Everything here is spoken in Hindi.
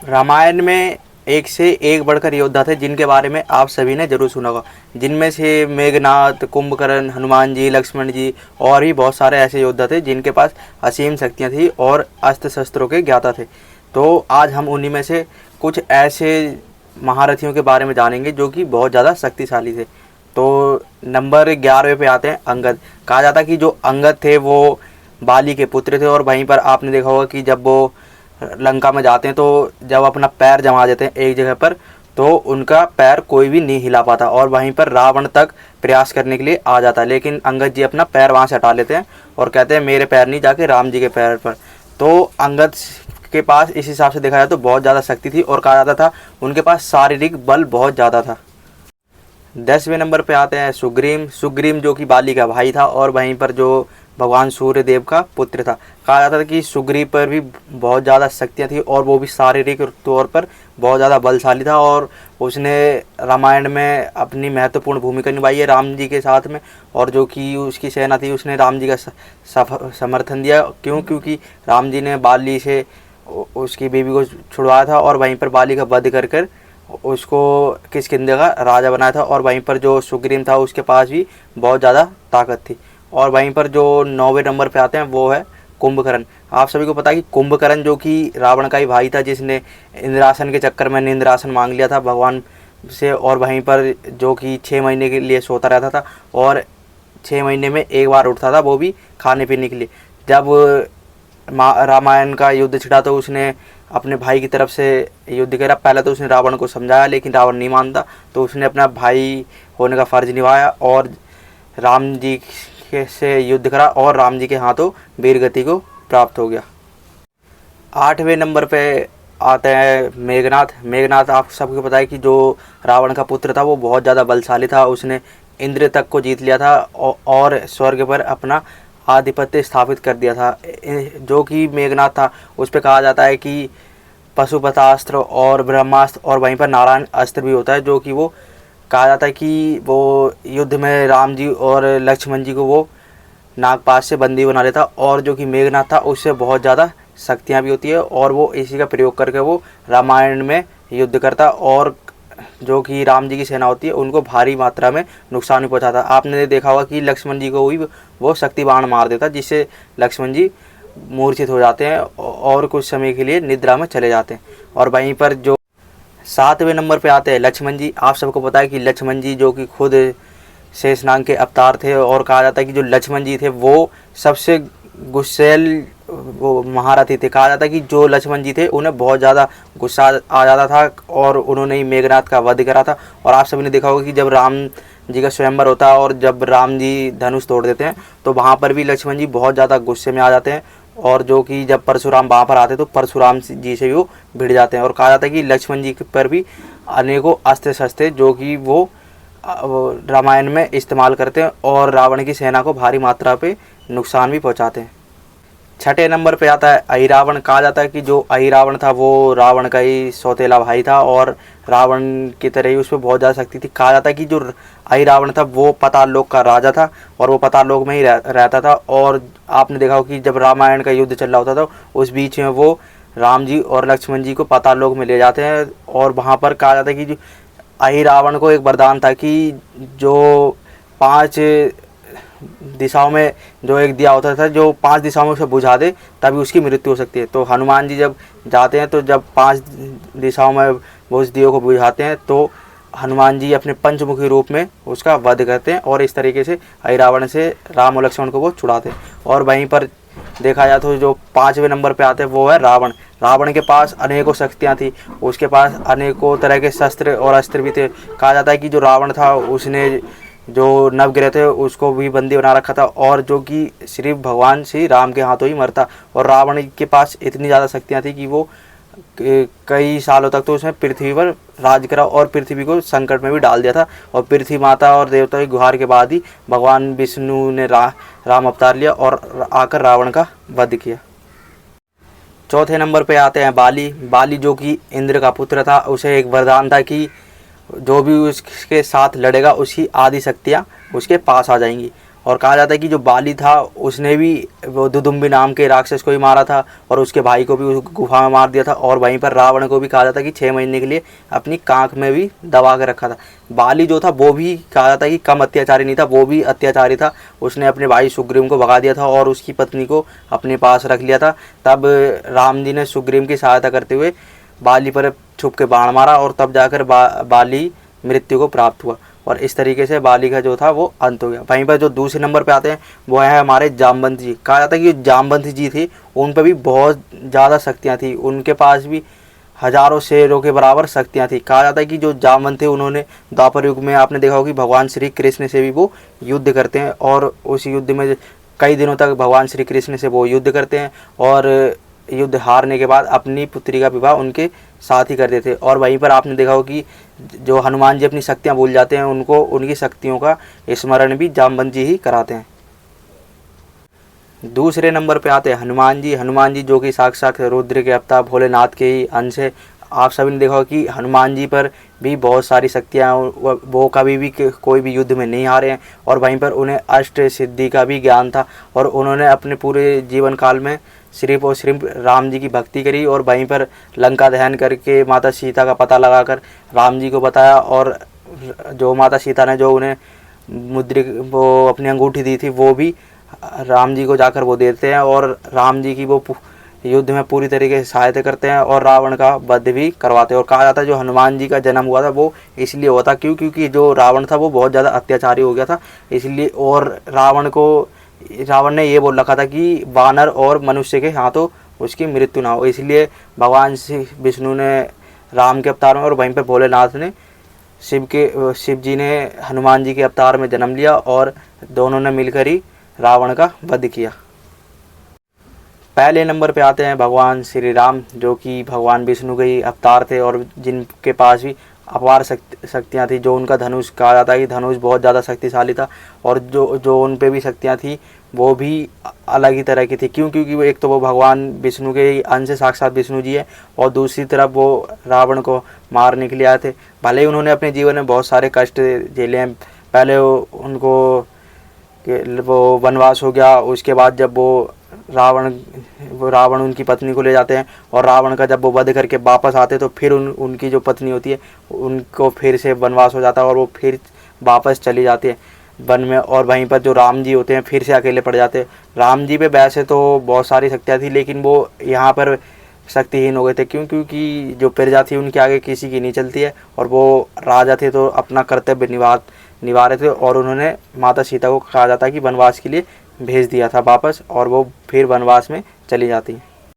रामायण में एक से एक बढ़कर योद्धा थे जिनके बारे में आप सभी ने जरूर सुना होगा। जिनमें से मेघनाथ, कुंभकर्ण, हनुमान जी, लक्ष्मण जी और भी बहुत सारे ऐसे योद्धा थे जिनके पास असीम शक्तियाँ थी और अस्त्र शस्त्रों के ज्ञाता थे। तो आज हम उन्हीं में से कुछ ऐसे महारथियों के बारे में जानेंगे जो कि बहुत ज़्यादा शक्तिशाली थे। तो नंबर 11वें पे आते हैं अंगद। कहा जाता है कि जो अंगद थे वो बाली के पुत्र थे और वहीं पर आपने देखा होगा कि जब वो लंका में जाते हैं तो जब अपना पैर जमा देते हैं एक जगह पर तो उनका पैर कोई भी नहीं हिला पाता और वहीं पर रावण तक प्रयास करने के लिए आ जाता है, लेकिन अंगद जी अपना पैर वहाँ से हटा लेते हैं और कहते हैं मेरे पैर नहीं, जाके राम जी के पैर पर। तो अंगद के पास इस हिसाब से देखा जाए तो बहुत ज़्यादा शक्ति थी और कहा जाता था उनके पास शारीरिक बल बहुत ज़्यादा था। 10वें नंबर पे आते हैं सुग्रीव। सुग्रीव जो कि बाली का भाई था और वहीं पर जो भगवान सूर्य देव का पुत्र था। कहा जाता था कि सुग्रीव पर भी बहुत ज़्यादा शक्तियाँ थी और वो भी शारीरिक तौर पर बहुत ज़्यादा बलशाली था और उसने रामायण में अपनी महत्वपूर्ण भूमिका निभाई है राम जी के साथ में। और जो कि उसकी सेना थी उसने राम जी का समर्थन दिया। क्योंकि राम जी ने बाली से उसकी बीवी को छुड़वाया था और वहीं पर बाली का वध कर कर उसको किष्किंधा का राजा बनाया था। और वहीं पर जो सुग्रीव था उसके पास भी बहुत ज़्यादा ताकत थी। और वहीं पर जो 9वें नंबर पे आते हैं वो है कुंभकर्ण। आप सभी को पता है कि कुंभकर्ण जो कि रावण का ही भाई था जिसने इंद्रासन के चक्कर में निंद्रासन मांग लिया था भगवान से और वहीं पर जो कि 6 महीने के लिए सोता रहता था और 6 महीने में एक बार उठता था, वो भी खाने पीने के लिए। जब रामायण का युद्ध छिड़ा तो उसने अपने भाई की तरफ से युद्ध करा। पहले तो उसने रावण को समझाया लेकिन रावण नहीं मानता, तो उसने अपना भाई होने का फ़र्ज़ निभाया और राम जी से युद्ध करा और राम जी के हाथों वीरगति को प्राप्त हो गया। 8वें नंबर पे आते हैं मेघनाथ। मेघनाथ आप सबको पता है कि जो रावण का पुत्र था वो बहुत ज़्यादा बलशाली था। उसने इंद्र तक को जीत लिया था और स्वर्ग पर अपना आधिपत्य स्थापित कर दिया था। जो कि मेघनाथ था उस पर कहा जाता है कि पशुपतास्त्र और ब्रह्मास्त्र और वहीं पर नारायण अस्त्र भी होता है, जो कि वो कहा जाता है कि वो युद्ध में राम जी और लक्ष्मण जी को वो नागपाश से बंदी बना लेता। और जो कि मेघनाथ था उससे बहुत ज़्यादा शक्तियाँ भी होती है और वो इसी का प्रयोग करके वो रामायण में युद्ध करता और जो कि राम जी की सेना होती है उनको भारी मात्रा में नुकसान भी पहुँचाता। आपने देखा होगा कि लक्ष्मण जी को भी वो शक्ति बाण मार देता जिससे लक्ष्मण जी मूर्छित हो जाते हैं और कुछ समय के लिए निद्रा में चले जाते हैं। और वहीं पर जो 7वें नंबर पे आते हैं लक्ष्मण जी। आप सबको पता है कि लक्ष्मण जी जो कि खुद शेषनाग के अवतार थे और कहा जाता है कि जो लक्ष्मण जी थे वो सबसे गुस्सैल वो महारथी थे। कहा जाता है कि जो लक्ष्मण जी थे उन्हें बहुत ज़्यादा गुस्सा आ जाता था और उन्होंने ही मेघनाथ का वध करा था। और आप सभी ने देखा होगा कि जब राम जी का स्वयंवर होता है और जब राम जी धनुष तोड़ देते हैं तो वहाँ पर भी लक्ष्मण जी बहुत ज़्यादा गुस्से में आ जाते हैं और जो कि जब परशुराम वहाँ पर आते हैं तो परशुराम जी से भी वो भिड़ जाते हैं। और कहा जाता है कि लक्ष्मण जी पर भी अनेकों अस्त्र शस्त्र जो कि वो रामायण में इस्तेमाल करते हैं और रावण की सेना को भारी मात्रा पे नुकसान भी पहुंचाते हैं। 6ठे नंबर पे आता है अहिरावण। कहा जाता है कि जो अहिरावण था वो रावण का ही सौतेला भाई था और रावण की तरह ही उस पर बहुत ज़्यादा शक्ति थी। कहा जाता है कि जो अहिरावण था वो पाताल लोक का राजा था और वो पाताल लोक में ही रहता था। और आपने देखा हो कि जब रामायण का युद्ध चल रहा होता था उस बीच में वो राम जी और लक्ष्मण जी को पाताल लोक में ले जाते हैं और वहाँ पर कहा जाता है कि जो अहिरावण को एक वरदान था कि जो 5 दिशाओं में जो एक दिया होता था जो 5 दिशाओं में उसे बुझा दे तभी उसकी मृत्यु हो सकती है। तो हनुमान जी जब जाते हैं तो जब 5 दिशाओं में वो उस दिए को बुझाते हैं तो हनुमान जी अपने पंचमुखी रूप में उसका वध करते हैं और इस तरीके से अहिरावण से राम और लक्ष्मण को वो छुड़ाते हैं। और वहीं पर देखा जाए तो जो 5वें नंबर पे आते हैं वो है रावण। रावण के पास अनेकों शक्तियाँ थी, उसके पास अनेकों तरह के शस्त्र और अस्त्र भी थे। कहा जाता है कि जो रावण था उसने जो नवग्रह थे उसको भी बंदी बना रखा था और जो कि सिर्फ भगवान श्री राम के हाथों ही मरता। और रावण के पास इतनी ज़्यादा शक्तियाँ थी कि वो कई सालों तक तो उसने पृथ्वी पर राज करा और पृथ्वी को संकट में भी डाल दिया था। और पृथ्वी माता और देवता की गुहार के बाद ही भगवान विष्णु ने राम अवतार लिया और आकर रावण का वध किया। चौथे नंबर पे आते हैं बाली। बाली जो कि इंद्र का पुत्र था, उसे एक वरदान था कि जो भी उसके साथ लड़ेगा उसकी आदि शक्तियाँ उसके पास आ जाएंगी। और कहा जाता है कि जो बाली था उसने भी वो दुदुम्बी नाम के राक्षस को ही मारा था और उसके भाई को भी उस गुफा में मार दिया था। और वहीं पर रावण को भी कहा जाता है कि 6 महीने के लिए अपनी कांख में भी दबा के रखा था। बाली जो था वो भी कहा जाता है कि कम अत्याचारी नहीं था, वो भी अत्याचारी था। उसने अपने भाई सुग्रीव को भगा दिया था और उसकी पत्नी को अपने पास रख लिया था। तब राम जी ने सुग्रीव की सहायता करते हुए बाली पर छुप के बाण मारा और तब जाकर बाली मृत्यु को प्राप्त हुआ। और इस तरीके से बाली का जो था वो अंत हो गया। वहीं पर जो दूसरे नंबर पे आते हैं वो है हमारे जामवंत जी। कहा जाता है कि जो जामवंत जी थे उन पर भी बहुत ज़्यादा शक्तियाँ थी, उनके पास भी हजारों शेरों के बराबर शक्तियाँ थी। कहा जाता है कि जो जामवंत थे उन्होंने द्वापर युग में आपने देखा होगा कि भगवान श्री कृष्ण से भी वो युद्ध करते हैं और उस युद्ध में कई दिनों तक भगवान श्री कृष्ण से वो युद्ध करते हैं और युद्ध हारने के बाद अपनी पुत्री का विवाह उनके साथ ही कर देते। और वहीं पर आपने देखा हो कि जो हनुमान जी अपनी शक्तियाँ भूल जाते हैं उनको उनकी शक्तियों का स्मरण भी जामवंत जी ही कराते हैं। दूसरे नंबर पे आते हैं हनुमान जी। हनुमान जी जो कि साक्षात रुद्र के अवतार भोलेनाथ के ही अंश है। आप सभी ने देखा होगा कि हनुमान जी पर भी बहुत सारी शक्तियाँ, वो कभी भी कोई भी युद्ध में नहीं हारे हैं और वहीं पर उन्हें अष्ट सिद्धि का भी ज्ञान था और उन्होंने अपने पूरे जीवन काल में सिर्फ और सिर्फ राम जी की भक्ति करी और वहीं पर लंका दहन करके माता सीता का पता लगाकर राम जी को बताया। और जो माता सीता ने जो उन्हें वो अपनी अंगूठी दी थी वो भी राम जी को जाकर वो देते हैं और राम जी की वो युद्ध में पूरी तरीके से सहायता करते हैं और रावण का वध भी करवाते हैं। और कहा जाता है जो हनुमान जी का जन्म हुआ था वो इसलिए हुआ था क्योंकि जो रावण था वो बहुत ज़्यादा अत्याचारी हो गया था इसलिए। और रावण ने ये बोल रखा था कि वानर और मनुष्य के हाथों उसकी मृत्यु ना हो, इसलिए भगवान श्री विष्णु ने राम के अवतार में और वहीं पर भोलेनाथ ने शिव जी ने हनुमान जी के अवतार में जन्म लिया और दोनों ने मिलकर ही रावण का वध किया। पहले नंबर पे आते हैं भगवान श्री राम जो कि भगवान विष्णु के ही अवतार थे और जिनके पास भी अपार शक्तियाँ थी। जो उनका धनुष कहा जाता है कि धनुष बहुत ज़्यादा शक्तिशाली था और जो उन पे भी शक्तियाँ थी वो भी अलग ही तरह की थी क्योंकि वो एक तो वो भगवान विष्णु के ही अंश साक्षात विष्णु जी है और दूसरी तरफ वो रावण को मारने के लिए आए थे। भले ही उन्होंने अपने जीवन में बहुत सारे कष्ट झेले हैं। पहले उनको वो वनवास हो गया, उसके बाद जब वो रावण उनकी पत्नी को ले जाते हैं और रावण का जब वो वध करके वापस आते हैं तो फिर उनकी जो पत्नी होती है उनको फिर से वनवास हो जाता है और वो फिर वापस चली जाती है वन में। और वहीं पर जो राम जी होते हैं फिर से अकेले पड़ जाते हैं। राम जी पे वैसे तो बहुत सारी शक्तियाँ थी लेकिन वो यहाँ पर शक्तिहीन हो गए थे क्योंकि जो प्रजा थी उनके आगे किसी की नहीं चलती है और वो राजा थे तो अपना कर्तव्य निभा रहे थे और उन्होंने माता सीता को कहा जाता है कि वनवास के लिए भेज दिया था वापस और वो फिर वनवास में चली जाती।